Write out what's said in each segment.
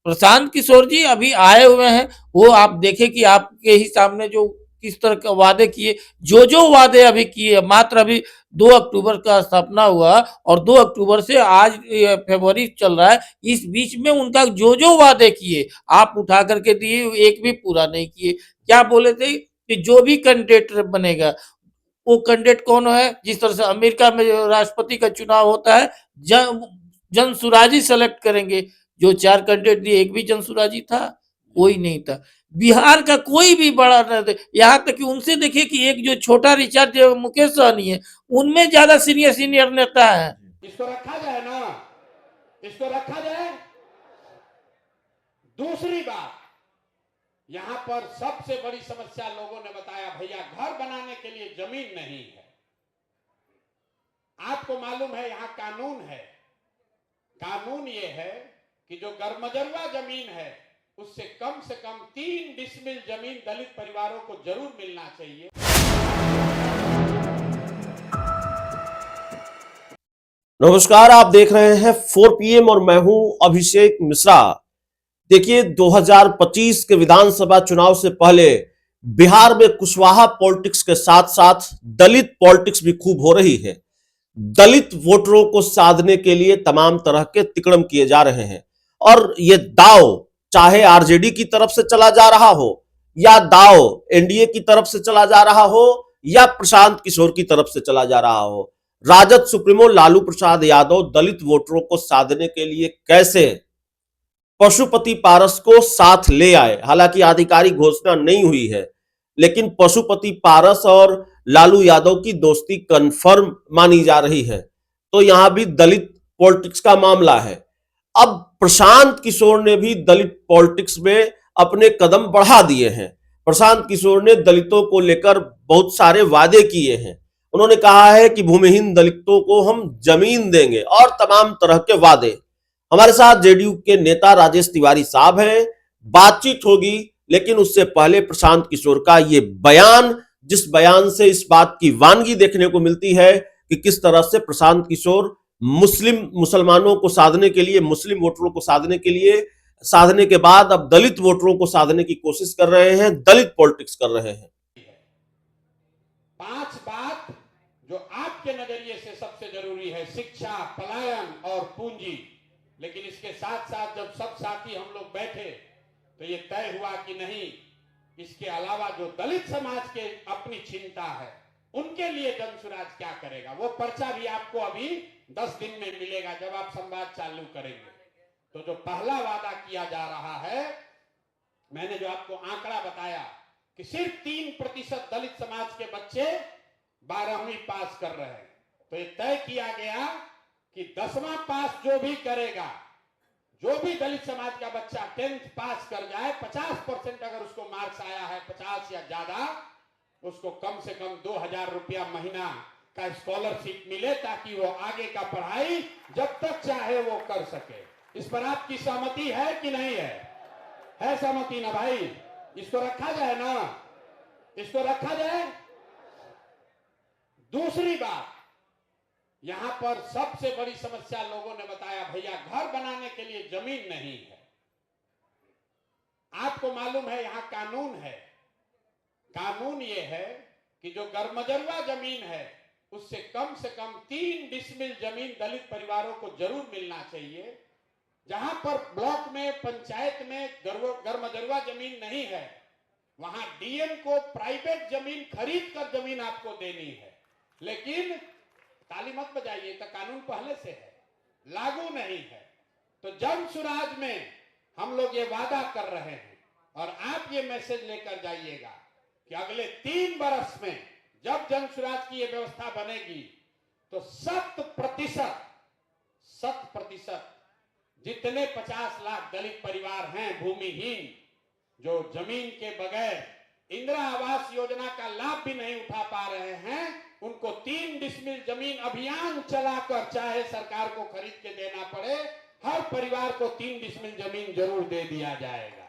प्रशांत किशोर जी अभी आए हुए हैं, वो आप देखें कि आपके ही सामने जो किस तरह के वादे किए, जो वादे अभी किए, मात्र अभी 2 अक्टूबर का स्थापना हुआ और 2 अक्टूबर से आज ये फरवरी चल रहा है, इस बीच में उनका जो वादे किए, आप उठा करके दिए, एक भी पूरा नहीं किए। क्या बोले थे कि जो भी कैंडिडेट बनेगा, वो कैंडिडेट कौन है? जिस तरह से अमेरिका में जो राष्ट्रपति का चुनाव होता है, जन जनसुराजी सेलेक्ट करेंगे। जो 4 कैंडिडेट दिए, एक भी जनसुराजी था? कोई नहीं था। बिहार का कोई भी बड़ा न द यहाँ तक कि उनसे देखिए कि एक जो छोटा रिचार्ज जो मुकेश सहनी है, उनमें ज़्यादा सीनियर नेता हैं। इसको रखा जाए ना, इसको रखा जाए। दूसरी बात, यहां पर सबसे बड़ी समस्या लोगों ने बताया, भैया घर बनाने के लिए जमीन नहीं है। आपको मालूम है यहां कानून है, कानून ये है कि जो गरमजरुआ जमीन है उससे कम 3 डिसमिल जमीन दलित परिवारों को जरूर मिलना चाहिए। नमस्कार, आप देख रहे हैं 4 PM और मैं हूं अभिषेक मिश्रा। देखिए, 2025 के विधानसभा चुनाव से पहले बिहार में कुशवाहा पॉलिटिक्स के साथ साथ दलित पॉलिटिक्स भी खूब हो रही है। दलित वोटरों को साधने के लिए तमाम तरह के तिकड़म किए जा रहे हैं और ये दाव चाहे आरजेडी की तरफ से चला जा रहा हो या दाव एनडीए की तरफ से चला जा रहा हो या प्रशांत किशोर की तरफ से चला जा रहा हो, राजद सुप्रीमो लालू प्रसाद यादव दलित वोटरों को साधने के लिए कैसे पशुपति पारस को साथ ले आए। हालांकि आधिकारिक घोषणा नहीं हुई है, लेकिन पशुपति पारस और लालू यादव की दोस्ती कंफर्म मानी जा रही है। तो यहां भी दलित पॉलिटिक्स का मामला है। अब प्रशांत किशोर ने भी दलित पॉलिटिक्स में अपने कदम बढ़ा दिए हैं। प्रशांत किशोर ने दलितों को लेकर बहुत सारे वादे किए हैं। उन्होंने कहा है कि भूमिहीन दलितों को हम जमीन देंगे और तमाम तरह के वादे। हमारे साथ जेडीयू के नेता राजेश तिवारी साहब हैं, बातचीत होगी, लेकिन उससे पहले प्रशांत किशोर का ये बयान, जिस बयान से इस बात की वानगी देखने को मिलती है कि किस तरह से प्रशांत किशोर मुसलमानों को साधने के लिए, मुस्लिम वोटरों को साधने के लिए, साधने के बाद अब दलित वोटरों को साधने की कोशिश कर रहे हैं, दलित पॉलिटिक्स कर रहे हैं। 5 बात जो आपके नजरिए से सबसे जरूरी है, शिक्षा, पलायन और पूंजी। लेकिन इसके साथ साथ जब सब साथी हम लोग बैठे तो ये तय हुआ कि नहीं, इसके अलावा जो दलित समाज के अपनी चिंता है, उनके लिए जनसुराज क्या करेगा, वो पर्चा भी आपको अभी 10 दिन में मिलेगा जब आप संवाद चालू करेंगे। तो जो पहला वादा किया जा रहा है, मैंने जो आपको आंकड़ा बताया कि सिर्फ 3% दलित समाज के बच्चे 12वीं पास कर रहे हैं, तो ये तय किया गया कि 10वां पास जो भी करेगा, जो भी दलित समाज का बच्चा 10th पास कर जाए, 50% अगर उसको मार्क्स आया है, 50 या ज्यादा, उसको कम से कम 2000 रुपया महीना का स्कॉलरशिप मिले, ताकि वो आगे का पढ़ाई जब तक चाहे वो कर सके। इस पर आपकी सहमति है कि नहीं है? है सहमति ना भाई? इसको रखा जाए ना, इसको रखा जाए। दूसरी बात, यहां पर सबसे बड़ी समस्या लोगों ने बताया, भैया घर बनाने के लिए जमीन नहीं है। आपको मालूम है यहां कानून है, कानून यह है कि जो गरमजरुआ जमीन है उससे कम 3 डिसमिल जमीन दलित परिवारों को जरूर मिलना चाहिए। जहां पर ब्लॉक में, पंचायत में गरमजरुआ जमीन नहीं है, वहां डीएम को प्राइवेट जमीन खरीद कर जमीन आपको देनी है। लेकिन ताली मत बजाइए, तो कानून पहले से है, लागू नहीं है। तो जनसुराज में हम लोग ये वादा कर रहे हैं और आप ये मैसेज लेकर जाइएगा कि अगले 3 वर्ष में जब जनसुराज की ये व्यवस्था बनेगी तो 100% जितने 50 लाख दलित परिवार हैं भूमिहीन, जो जमीन के बगैर इंदिरा आवास योजना का लाभ भी नहीं उठा पा रहे हैं, उनको 3 डिसमिल जमीन अभियान चलाकर, चाहे सरकार को खरीद के देना पड़े, हर परिवार को 3 डिसमिल जमीन जरूर दे दिया जाएगा।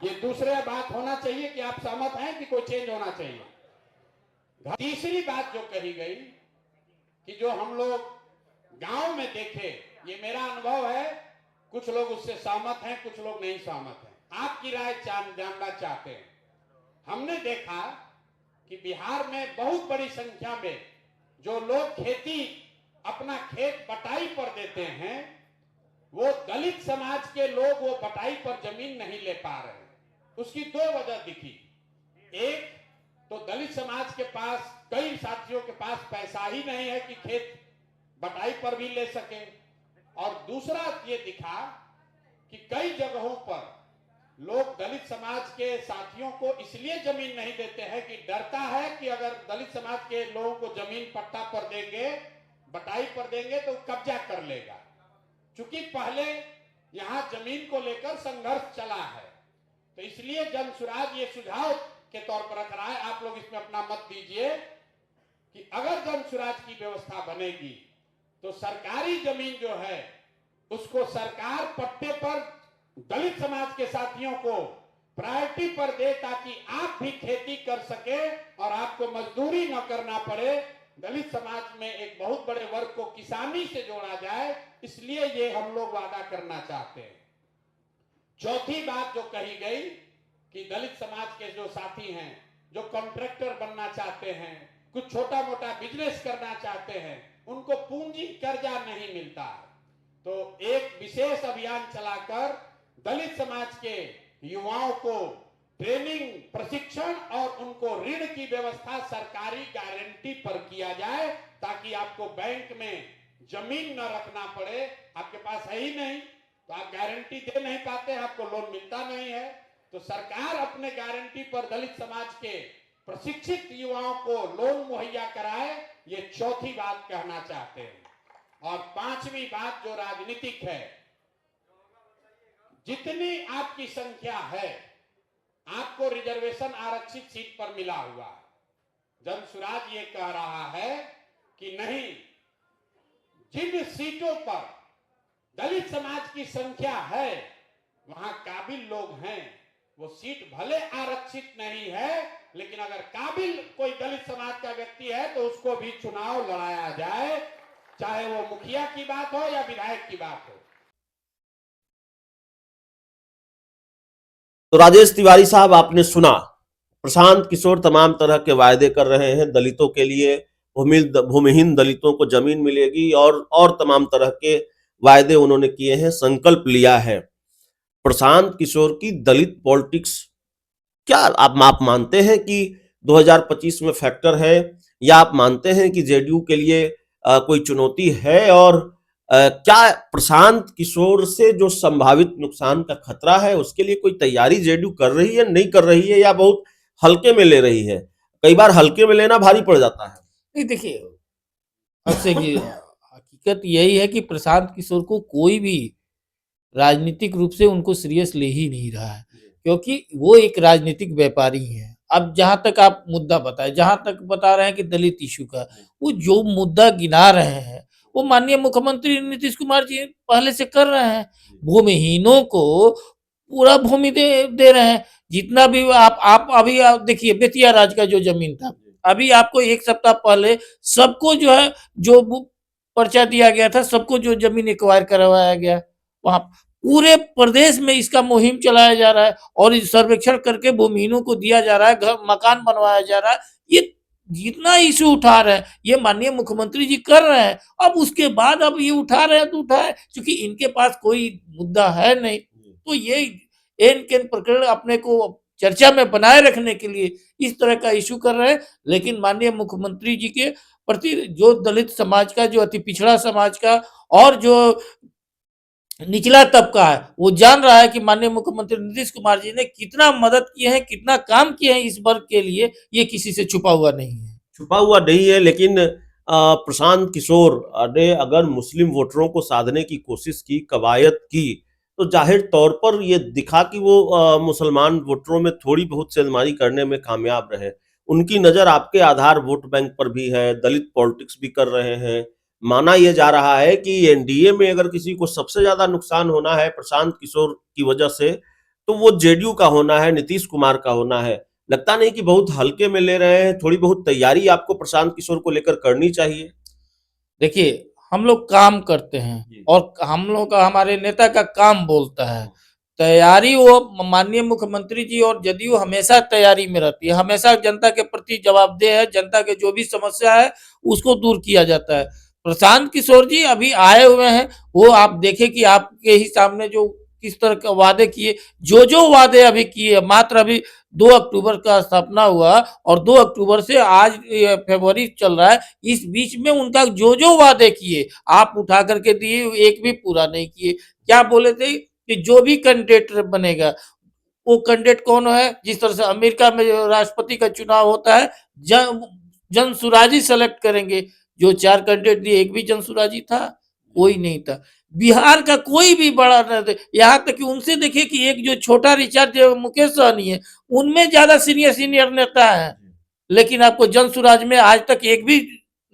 ये दूसरा बात होना चाहिए कि आप सहमत हैं कि कोई चेंज होना चाहिए। तीसरी बात जो कही गई कि जो हम लोग गांव में देखे, ये मेरा अनुभव है कुछ लोग उससे सहमत हैं, कुछ लोग नहीं सहमत हैं। आपकी राय जानना चाहते हैं। हमने देखा कि बिहार में बहुत बड़ी संख्या में जो लोग खेती अपना खेत बटाई पर देते हैं, वो दलित समाज के लोग वो बटाई पर जमीन नहीं ले पा रहे हैं। उसकी दो वजह दिखी। एक तो दलित समाज के पास, कई साथियों के पास पैसा ही नहीं है कि खेत बटाई पर भी ले सके, और दूसरा ये दिखा कि कई जगहों पर लोग दलित समाज के साथियों को इसलिए जमीन नहीं देते हैं कि डरता है कि अगर दलित समाज के लोगों को जमीन पट्टा पर देंगे, बटाई पर देंगे तो कब्जा कर लेगा। चूंकि पहले यहां जमीन को लेकर संघर्ष चला है, तो इसलिए जनसुराज ये सुझाव के तौर पर रख रहा है, आप लोग इसमें अपना मत दीजिए कि अगर जनसुराज की व्यवस्था बनेगी तो सरकारी जमीन जो है उसको सरकार पट्टे पर दलित समाज के साथियों को प्रायोरिटी पर दे, ताकि आप भी खेती कर सके और आपको मजदूरी न करना पड़े। दलित समाज में एक बहुत बड़े वर्ग को किसानी से जोड़ा जाए, इसलिए ये हम लोग वादा करना चाहते हैं। चौथी बात जो कही गई कि दलित समाज के जो साथी हैं, जो कॉन्ट्रैक्टर बनना चाहते हैं, कुछ छोटा मोटा बिजनेस करना चाहते हैं, उनको पूंजी कर्जा नहीं मिलता है, तो एक विशेष अभियान चलाकर दलित समाज के युवाओं को ट्रेनिंग, प्रशिक्षण और उनको ऋण की व्यवस्था सरकारी गारंटी पर किया जाए, ताकि आपको बैंक में जमीन न रखना पड़े। आपके पास है ही नहीं तो आप गारंटी दे नहीं पाते, आपको लोन मिलता नहीं है, तो सरकार अपने गारंटी पर दलित समाज के प्रशिक्षित युवाओं को लोन मुहैया कराए। ये चौथी बात कहना चाहते हैं। और पांचवी बात जो राजनीतिक है, जितनी आपकी संख्या है, आपको रिजर्वेशन आरक्षित सीट पर मिला हुआ है। जनसुराज ये कह रहा है कि नहीं, जिन सीटों पर दलित समाज की संख्या है वहां काबिल लोग हैं, वो सीट भले आरक्षित नहीं है, लेकिन अगर काबिल कोई दलित समाज का व्यक्ति है तो उसको भी चुनाव लड़ाया जाए, चाहे वो मुखिया की बात हो या विधायक की बात हो। तो राजेश तिवारी साहब, आपने सुना, प्रशांत किशोर तमाम तरह के वायदे कर रहे हैं दलितों के लिए, भूमिहीन दलितों को जमीन मिलेगी और तमाम तरह के वायदे उन्होंने किए हैं, संकल्प लिया है। प्रशांत किशोर की दलित पॉलिटिक्स क्या आप मानते हैं कि 2025 में फैक्टर है, या आप मानते हैं कि जेडीयू के लिए कोई चुनौती है? और क्या प्रशांत किशोर से जो संभावित नुकसान का खतरा है उसके लिए कोई तैयारी जेडीयू कर रही है, नहीं कर रही है, या बहुत हल्के में ले रही है? कई बार हल्के में लेना भारी पड़ जाता है। नहीं, देखिए, सबसे हकीकत यही है कि प्रशांत किशोर को कोई भी राजनीतिक रूप से उनको सीरियस ले ही नहीं रहा है, क्योंकि वो एक राजनीतिक व्यापारी हैं। अब जहाँ तक आप मुद्दा बताए, जहाँ तक बता रहे हैं कि दलित इशू का, वो जो मुद्दा गिना रहे हैं वो माननीय मुख्यमंत्री नीतीश कुमार जी पहले से कर रहे हैं। भूमिहीनों को पूरा भूमि दे रहे हैं। जितना भी आप अभी आप देखिए, बेतिया राज का जो जमीन था, अभी आपको एक सप्ताह पहले सबको जो है, जो पर्चा दिया गया था, सबको जो जमीन एक्वायर करवाया गया, वहां पूरे प्रदेश में इसका मुहिम चलाया जा रहा है और सर्वेक्षण करके भूमिहीनों को दिया जा रहा है, घर मकान बनवाया जा रहा है। ये जितना इशू उठा रहे हैं ये माननीय मुख्यमंत्री जी कर रहे हैं। अब उसके बाद अब ये उठा रहे हैं तो उठाए, क्योंकि इनके पास कोई मुद्दा है नहीं, तो ये एन केन प्रकरण अपने को चर्चा में बनाए रखने के लिए इस तरह का इशू कर रहे हैं। लेकिन माननीय मुख्यमंत्री जी के प्रति जो दलित समाज का, जो अति पिछड़ा समाज का और जो निचला तबका है, वो जान रहा है कि माननीय मुख्यमंत्री नीतीश कुमार जी ने कितना मदद किए हैं, कितना काम किए हैं इस वर्ग के लिए, ये किसी से छुपा हुआ नहीं है। छुपा हुआ नहीं है, लेकिन प्रशांत किशोर ने अगर मुस्लिम वोटरों को साधने की कोशिश की, कवायद की, तो जाहिर तौर पर ये दिखा कि वो मुसलमान वोटरों में थोड़ी बहुत सेंधमारी करने में कामयाब रहे। उनकी नजर आपके आधार वोट बैंक पर भी है, दलित पॉलिटिक्स भी कर रहे हैं। माना यह जा रहा है कि एनडीए में अगर किसी को सबसे ज्यादा नुकसान होना है प्रशांत किशोर की वजह से, तो वो जेडीयू का होना है, नीतीश कुमार का होना है। लगता नहीं कि बहुत हल्के में ले रहे हैं? थोड़ी बहुत तैयारी आपको प्रशांत किशोर को लेकर करनी चाहिए। देखिए, हम लोग काम करते हैं जी। और हम लोग का हमारे नेता का काम बोलता है। तैयारी वो माननीय मुख्यमंत्री जी और जदयू हमेशा तैयारी में रहती है, हमेशा जनता के प्रति जवाबदेह है, जनता के जो भी समस्या है उसको दूर किया जाता है। प्रशांत किशोर जी अभी आए हुए हैं, वो आप देखें कि आपके ही सामने जो किस तरह के वादे किए, जो वादे अभी किए, मात्र अभी 2 अक्टूबर का स्थापना हुआ और 2 अक्टूबर से आज फरवरी चल रहा है, इस बीच में उनका जो वादे किए आप उठा करके दिए, एक भी पूरा नहीं किए। क्या बोले थे कि जो भी कैंडिडेट बनेगा, वो कैंडिडेट कौन है? जिस तरह से अमेरिका में जो राष्ट्रपति का चुनाव होता है, जनसुराजी सेलेक्ट करेंगे। जो 4 कैंडिडेट दिए, एक भी जनसुराजी था? कोई नहीं था। बिहार का कोई भी बड़ा नहीं, यहाँ तक कि उनसे देखिए कि एक जो छोटा रिचार्ज मुकेश सहनी है, उनमें ज्यादा सीनियर नेता है, लेकिन आपको जनसुराज में आज तक एक भी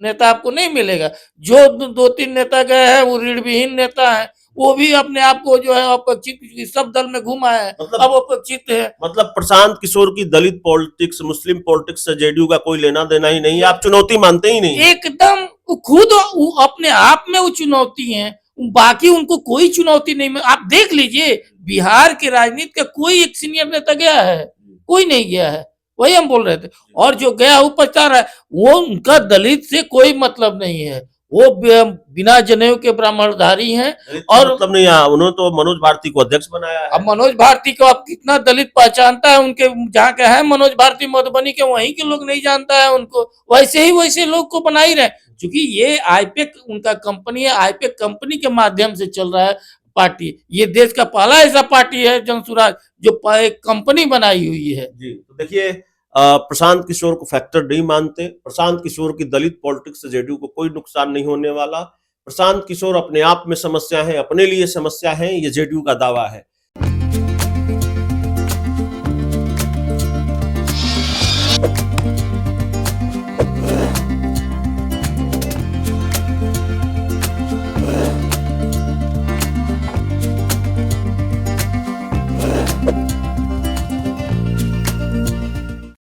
नेता आपको नहीं मिलेगा। जो 2-3 नेता गए हैं वो ऋणविहीन नेता है, वो भी अपने आप को जो है अपेक्षित सब दल में घुमा है, अब अपेक्षित है। मतलब प्रशांत किशोर की दलित पॉलिटिक्स, मुस्लिम पॉलिटिक्स से जेडीयू का कोई लेना देना ही नहीं, आप चुनौती मानते ही नहीं। एकदम वो खुद वो अपने आप में वो चुनौती है, बाकी उनको कोई चुनौती नहीं। आप देख लीजिए बिहार के राजनीति का कोई एक सीनियर नेता गया है? कोई नहीं गया है, वही हम बोल रहे थे। और जो गया वो पछता रहा है, वो उनका दलित से कोई मतलब नहीं है, वो बिना जनेऊ के ब्राह्मणधारी हैं। और मतलब नहीं, उन्होंने तो मनोज भारती को अध्यक्ष बनाया है। अब मनोज भारती को आप कितना दलित पहचानता है? उनके जहाँ का है मनोज भारती मधुबनी के, वहीं के लोग नहीं जानता है उनको, वैसे लोग को बना ही रहे। क्योंकि ये आईपेक उनका कंपनी है, आईपेक कंपनी के माध्यम से चल रहा है पार्टी। ये देश का पहला ऐसा पार्टी है जनसुराज जो एक कंपनी बनाई हुई है। जी, तो देखिए प्रशांत किशोर को फैक्टर नहीं मानते। प्रशांत किशोर की दलित पॉलिटिक्स से जेडीयू को कोई नुकसान नहीं होने वाला। प्रशांत किशोर अपने आप में समस्या है, अपने लिए समस्या है, ये जेडीयू का दावा है।